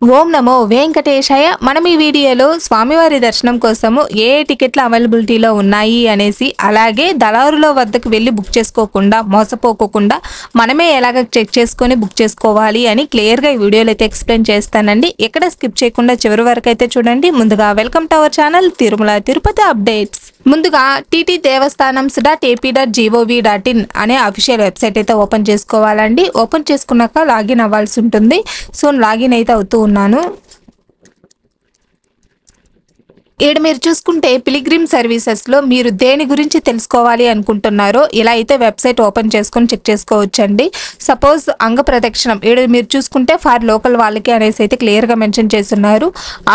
ఓం నమో వెంకటేశాయ. మనం ఈ వీడియోలో స్వామివారి దర్శనం కోసము ఏ టికెట్లు అవైలబిలిటీలో ఉన్నాయి అనేసి, అలాగే దళారుల వద్దకు వెళ్ళి బుక్ చేసుకోకుండా మోసపోకోకుండా మనమే ఎలాగ చెక్ చేసుకొని బుక్ చేసుకోవాలి అని క్లియర్గా ఈ వీడియోలో అయితే ఎక్స్ప్లెయిన్ చేస్తానండి. ఎక్కడ స్కిప్ చేయకుండా చివరి వరకు అయితే చూడండి. ముందుగా welcome to our channel Tirumala Tirupati updates. ముందుగా ttdevastanams.ap.gov.in అనే అఫీషియల్ వెబ్సైట్ అయితే ఓపెన్ చేసుకోవాలండి. ఓపెన్ చేసుకున్నాక లాగిన్ అవ్వాల్సి ఉంటుంది. సో లాగిన్ అయితే అవుతూ ఉన్నాను. ఇక్కడ మీరు చూసుకుంటే పిలిగ్రిమ్ సర్వీసెస్లో మీరు దేని గురించి తెలుసుకోవాలి అనుకుంటున్నారో ఇలా అయితే వెబ్సైట్ ఓపెన్ చేసుకొని చెక్ చేసుకోవచ్చండి. సపోజ్ అంగ ప్రదక్షిణం ఇక్కడ మీరు చూసుకుంటే ఫర్ లోకల్ వాళ్ళకి అనేసి అయితే క్లియర్గా మెన్షన్ చేస్తున్నారు.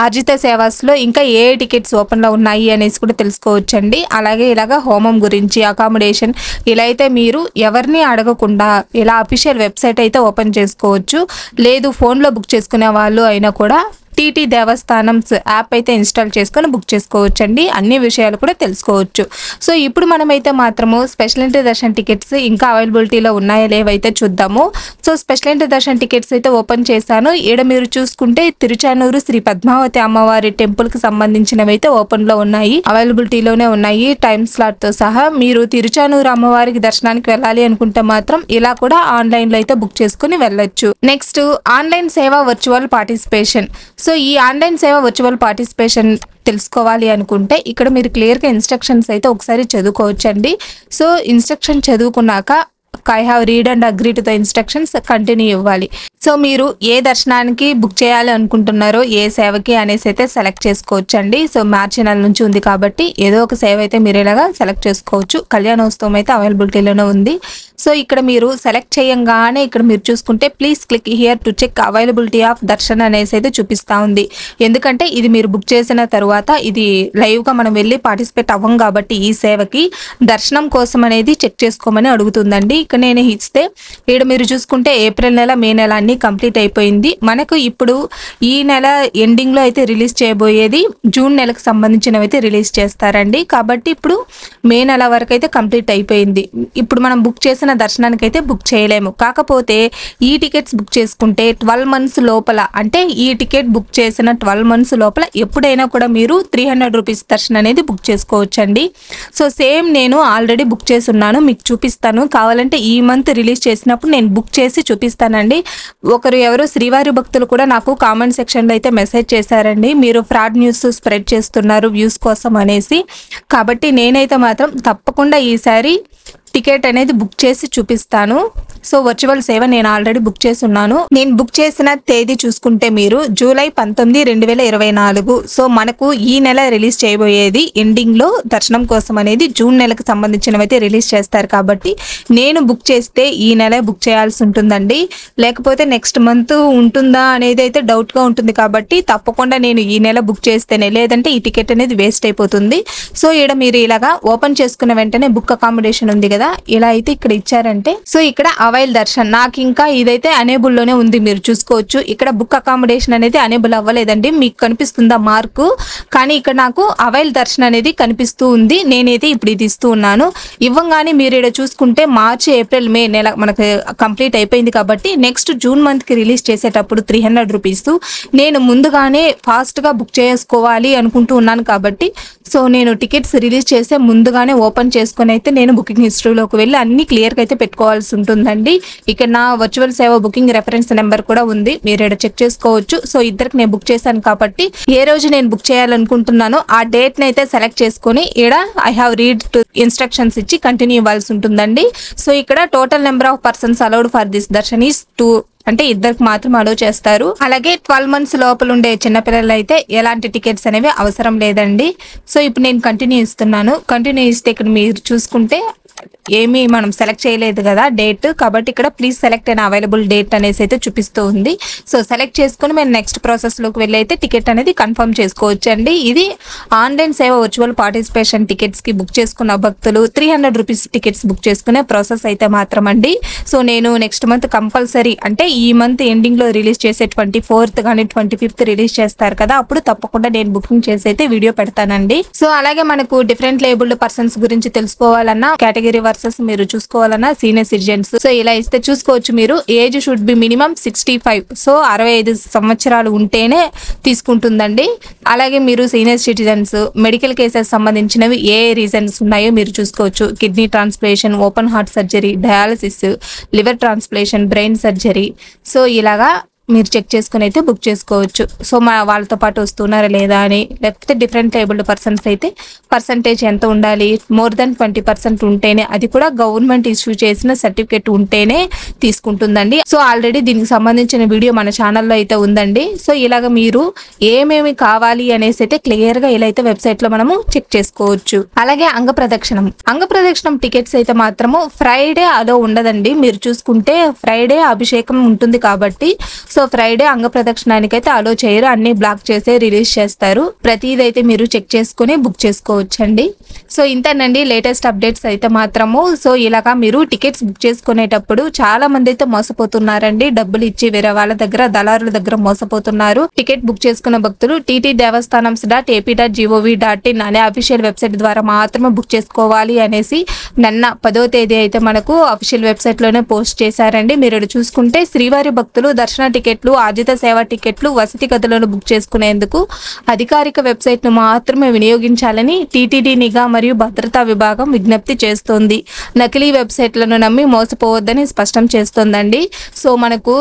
ఆర్జిత సేవాస్లో ఇంకా ఏ టికెట్స్ ఓపెన్లో ఉన్నాయి అనేసి కూడా తెలుసుకోవచ్చండి. అలాగే ఇలాగా హోమం గురించి, అకామిడేషన్ ఇలా అయితే మీరు ఎవరిని అడగకుండా ఇలా అఫీషియల్ వెబ్సైట్ అయితే ఓపెన్ చేసుకోవచ్చు. లేదు ఫోన్లో బుక్ చేసుకునే వాళ్ళు అయినా కూడా టీటీ దేవస్థానమ్స్ యాప్ అయితే ఇన్స్టాల్ చేసుకొని బుక్ చేసుకోవచ్చండి. అన్ని విషయాలు కూడా తెలుసుకోవచ్చు. సో ఇప్పుడు మనమైతే మాత్రము స్పెషల్ ఎంట్రీ దర్శన్ టికెట్స్ ఇంకా అవైలబిలిటీలో ఉన్నాయో లేవైతే చూద్దాము. So special entry Darshan tickets అయితే ఓపెన్ చేశాను. ఇక్కడ మీరు చూసుకుంటే తిరుచానూరు శ్రీ పద్మావతి అమ్మవారి టెంపుల్కి సంబంధించినవి అయితే ఓపెన్లో ఉన్నాయి, అవైలబిలిటీలోనే ఉన్నాయి టైం స్లాట్తో సహా. మీరు తిరుచానూరు అమ్మవారికి దర్శనానికి వెళ్ళాలి అనుకుంటే మాత్రం ఇలా కూడా ఆన్లైన్లో అయితే బుక్ చేసుకుని వెళ్ళొచ్చు. నెక్స్ట్ ఆన్లైన్ సేవ వర్చువల్ పార్టిసిపేషన్. సో ఈ ఆన్లైన్ సేవ వర్చువల్ పార్టిసిపేషన్ తెలుసుకోవాలి అనుకుంటే ఇక్కడ మీరు క్లియర్గా ఇన్స్ట్రక్షన్స్ అయితే ఒకసారి చదువుకోవచ్చండి. సో ఇన్స్ట్రక్షన్ చదువుకున్నాక I have read and agree to the instructions continue ఇవ్వాలి. సో మీరు ఏ దర్శనానికి బుక్ చేయాలి అనుకుంటున్నారో, ఏ సేవకి అనేసి అయితే సెలెక్ట్ చేసుకోవచ్చండి. సో మార్చి నెల నుంచి ఉంది కాబట్టి ఏదో ఒక సేవ అయితే మీరు ఇలాగా సెలెక్ట్ చేసుకోవచ్చు. కళ్యాణోత్సవం అయితే అవైలబిలిటీలోనే ఉంది. సో ఇక్కడ మీరు సెలెక్ట్ చేయంగానే ఇక్కడ మీరు చూసుకుంటే please click here to check availability of darshan అనేసి అయితే చూపిస్తూ ఉంది. ఎందుకంటే ఇది మీరు బుక్ చేసిన తర్వాత ఇది లైవ్గా మనం వెళ్ళి పార్టిసిపేట్ అవ్వం కాబట్టి ఈ సేవకి దర్శనం కోసం అనేది చెక్ చేసుకోమని అడుగుతుందండి. ఇక్కడ నేను ఇస్తే ఇక్కడ మీరు చూసుకుంటే ఏప్రిల్ నెల, మే నెల అన్ని కంప్లీట్ అయిపోయింది. మనకు ఇప్పుడు ఈ నెల ఎండింగ్లో అయితే రిలీజ్ చేయబోయేది జూన్ నెలకు సంబంధించినవి అయితే రిలీజ్ చేస్తారండి. కాబట్టి ఇప్పుడు మే నెల వరకు అయితే కంప్లీట్ అయిపోయింది. ఇప్పుడు మనం బుక్ చేసిన దర్శనానికి అయితే బుక్ చేయలేము. కాకపోతే ఈ టికెట్స్ బుక్ చేసుకుంటే 12 months లోపల, అంటే ఈ టికెట్ బుక్ చేసిన 12 months లోపల ఎప్పుడైనా కూడా మీరు 300 రూపీస్ దర్శనం అనేది బుక్ చేసుకోవచ్చండి. సో సేమ్ నేను ఆల్రెడీ బుక్ చేసి ఉన్నాను, మీకు చూపిస్తాను. కావాలంటే ఈ మంత్ రిలీజ్ చేసినప్పుడు నేను బుక్ చేసి చూపిస్తానండి. ఒకరు ఎవరో శ్రీవారి భక్తులు కూడా నాకు కామెంట్ సెక్షన్లో అయితే మెసేజ్ చేశారండి, మీరు ఫ్రాడ్ న్యూస్ స్ప్రెడ్ చేస్తున్నారు వ్యూస్ కోసం అనేసి. కాబట్టి నేనైతే మాత్రం తప్పకుండా ఈసారి టికెట్ అనేది బుక్ చేసి చూపిస్తాను. సో వర్చువల్ సేవ నేను ఆల్రెడీ బుక్ చేసి ఉన్నాను. నేను బుక్ చేసిన తేదీ చూసుకుంటే మీరు జూలై 19, 2024. సో మనకు ఈ నెల రిలీజ్ చేయబోయేది ఎండింగ్లో దర్శనం కోసం అనేది జూన్ నెలకు సంబంధించినవి అయితే రిలీజ్ చేస్తారు. కాబట్టి నేను బుక్ చేస్తే ఈ నెల బుక్ చేయాల్సి ఉంటుందండి. లేకపోతే నెక్స్ట్ మంత్ ఉంటుందా అనేది అయితే డౌట్గా ఉంటుంది. కాబట్టి తప్పకుండా నేను ఈ నెల బుక్ చేస్తేనే, లేదంటే ఈ టికెట్ అనేది వేస్ట్ అయిపోతుంది. సో ఇక్కడ మీరు ఇలాగా ఓపెన్ చేసుకున్న వెంటనే బుక్ అకామిడేషన్ ఉంది కదా, ఇలా అయితే ఇక్కడ ఇచ్చారంటే సో ఇక్కడ అవైల్ దర్శన్ నాకు ఇంకా ఇదైతే అనేబుల్ లోనే ఉంది, మీరు చూసుకోవచ్చు. ఇక్కడ బుక్ అకామిడేషన్ అనేది అనేబుల్ అవ్వలేదండి, మీకు కనిపిస్తుందా మార్కు, కానీ ఇక్కడ నాకు అవైల్ దర్శన్ అనేది కనిపిస్తూ ఉంది. నేనైతే ఇప్పుడు ఇది ఇస్తూ ఉన్నాను. ఇవ్వంగానే మీరు ఇక్కడ చూసుకుంటే మార్చి, ఏప్రిల్, మే నెల మనకు కంప్లీట్ అయిపోయింది. కాబట్టి నెక్స్ట్ జూన్ మంత్కి రిలీజ్ చేసేటప్పుడు 300 రూపీస్ నేను ముందుగానే ఫాస్ట్గా బుక్ చేసుకోవాలి అనుకుంటూ ఉన్నాను. కాబట్టి సో నేను టికెట్స్ రిలీజ్ చేసే ముందుగానే ఓపెన్ చేసుకొని అయితే నేను బుకింగ్ హిస్టరీలోకి వెళ్ళి అన్ని క్లియర్గా అయితే పెట్టుకోవాల్సి ఉంటుందండి. ఇక్కడ నా వర్చువల్ సేవ బుకింగ్ రెఫరెన్స్ నెంబర్ కూడా ఉంది, మీరు ఇక్కడ చెక్ చేసుకోవచ్చు. సో ఇద్దరికి నేను బుక్ చేశాను కాబట్టి ఏ రోజు నేను బుక్ చేయాలనుకుంటున్నానో ఆ డేట్ని అయితే సెలెక్ట్ చేసుకొని ఇక్కడ I have read to instructions ఇచ్చి కంటిన్యూ ఇవ్వాల్సి ఉంటుందండి. సో ఇక్కడ total number of persons allowed for this Darshan is 2, అంటే ఇద్దరికి మాత్రం అలో చేస్తారు. అలాగే 12 months లోపల ఉండే చిన్నపిల్లలు అయితే ఎలాంటి టికెట్స్ అనేవి అవసరం లేదండి. సో ఇప్పుడు నేను కంటిన్యూ ఇస్తున్నాను. కంటిన్యూ ఇస్తే ఇక్కడ మీరు చూసుకుంటే ఏమీ మనం సెలెక్ట్ చేయలేదు కదా డేట్, కాబట్టి ఇక్కడ ప్లీజ్ సెలెక్ట్ అయిన అవైలబుల్ డేట్ అనేసి అయితే చూపిస్తూ ఉంది. సో సెలెక్ట్ చేసుకుని మేము నెక్స్ట్ ప్రాసెస్లోకి వెళ్ళి అయితే టికెట్ అనేది కన్ఫర్మ్ చేసుకోవచ్చు అండి. ఇది ఆన్లైన్ సేవ వర్చువల్ పార్టిసిపేషన్ టికెట్స్కి బుక్ చేసుకున్న భక్తులు 300 రూపీస్ టికెట్స్ బుక్ చేసుకునే ప్రాసెస్ అయితే మాత్రం అండి. సో నేను నెక్స్ట్ మంత్ కంపల్సరీ, అంటే ఈ మంత్ ఎండింగ్లో రిలీజ్ చేసే 24th కానీ 25th రిలీజ్ చేస్తారు కదా, అప్పుడు తప్పకుండా నేను బుకింగ్ చేసి అయితే వీడియో పెడతానండి. సో అలాగే మనకు డిఫరెంట్ లేబుల్డ్ పర్సన్స్ గురించి తెలుసుకోవాలన్నా, కేటగిరీ కేటగిరీ వర్సెస్ మీరు చూసుకోవాలన్నా సీనియర్ సిటిజన్స్. సో ఇలా ఇస్తే చూసుకోవచ్చు మీరు. Age should be minimum 65. So 65 సంవత్సరాలు ఉంటేనే తీసుకుంటుందండి. అలాగే మీరు సీనియర్ సిటిజన్స్ మెడికల్ కేసెస్ సంబంధించినవి ఏ రీజన్స్ ఉన్నాయో మీరు చూసుకోవచ్చు. Kidney transplantation, open heart surgery, dialysis, liver transplantation, brain surgery. So ఇలాగా మీరు చెక్ చేసుకుని అయితే బుక్ చేసుకోవచ్చు. సో వాళ్ళతో పాటు వస్తున్నారా లేదా అని. లేకపోతే డిఫరెంట్ ఏబుల్డ్ పర్సన్స్ అయితే పర్సంటేజ్ ఎంత ఉండాలి, మోర్ దెన్ 20% ఉంటేనే, అది కూడా గవర్నమెంట్ ఇష్యూ చేసిన సర్టిఫికేట్ ఉంటేనే తీసుకుంటుందండి. సో ఆల్రెడీ దీనికి సంబంధించిన వీడియో మన ఛానల్లో అయితే ఉందండి. సో ఇలాగ మీరు ఏమేమి కావాలి అనేసి అయితే క్లియర్ గా ఇలా అయితే వెబ్సైట్ లో మనము చెక్ చేసుకోవచ్చు. అలాగే అంగప్రదక్షిణం టికెట్స్ అయితే మాత్రము ఫ్రైడే అలో ఉండదండి. మీరు చూసుకుంటే ఫ్రైడే అభిషేకం ఉంటుంది కాబట్టి సో ఫ్రైడే అంగ ప్రదక్షిణానికి అయితే అలో చేయరు. అన్ని బ్లాక్ చేసి రిలీజ్ చేస్తారు. ప్రతిదైతే మీరు చెక్ చేసుకుని బుక్ చేసుకోవచ్చండి. సో ఇంతేనండి లేటెస్ట్ అప్డేట్స్ అయితే మాత్రము. సో ఇలాగా మీరు టికెట్స్ బుక్ చేసుకునేటప్పుడు చాలా మంది అయితే మోసపోతున్నారండి. డబ్బులు ఇచ్చి వేరే వాళ్ళ దగ్గర, దళారుల దగ్గర మోసపోతున్నారు. టికెట్ బుక్ చేసుకున్న భక్తులు ttdevastanams.ap.gov.in అనే అఫీషియల్ వెబ్సైట్ ద్వారా మాత్రమే బుక్ చేసుకోవాలి అనేసి నిన్న 10వ తేదీ అయితే మనకు అఫీషియల్ వెబ్సైట్ లోనే పోస్ట్ చేశారండి. మీరు చూసుకుంటే శ్రీవారి భక్తులు దర్శన టికెట్లు, ఆర్జిత సేవా టికెట్లు, వసతి గదులను బుక్ చేసుకునేందుకు అధికారిక వెబ్సైట్ ను మాత్రమే వినియోగించాలని టీటీడీ నిఘా మరియు భద్రతా విభాగం విజ్ఞప్తి చేస్తోంది. నకిలీ వెబ్సైట్లను నమ్మి మోసపోవద్దని స్పష్టం చేస్తోందండి. సో మనకు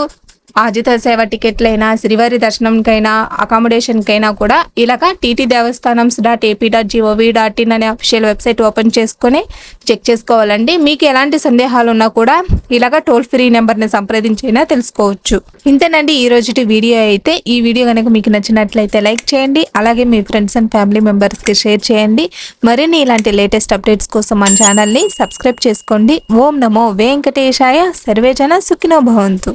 ఆర్జిత సేవ టికెట్లైనా, శ్రీవారి దర్శనంకైనా, అకామిడేషన్కైనా కూడా ఇలాగా ttdevastanams.ap.gov.in అనే అఫీషియల్ వెబ్సైట్ ఓపెన్ చేసుకుని చెక్ చేసుకోవాలండి. మీకు ఎలాంటి సందేహాలు ఉన్నా కూడా ఇలాగా టోల్ ఫ్రీ నెంబర్ని సంప్రదించైనా తెలుసుకోవచ్చు. ఇంతేనండి ఈ రోజుటి వీడియో అయితే. ఈ వీడియో కనుక మీకు నచ్చినట్లయితే లైక్ చేయండి. అలాగే మీ ఫ్రెండ్స్ అండ్ ఫ్యామిలీ మెంబర్స్కి షేర్ చేయండి. మరిన్ని ఇలాంటి లేటెస్ట్ అప్డేట్స్ కోసం మన ఛానల్ని సబ్స్క్రైబ్ చేసుకోండి. ఓం నమో వెంకటేశాయ. సర్వేజన సుఖినో భవంతు.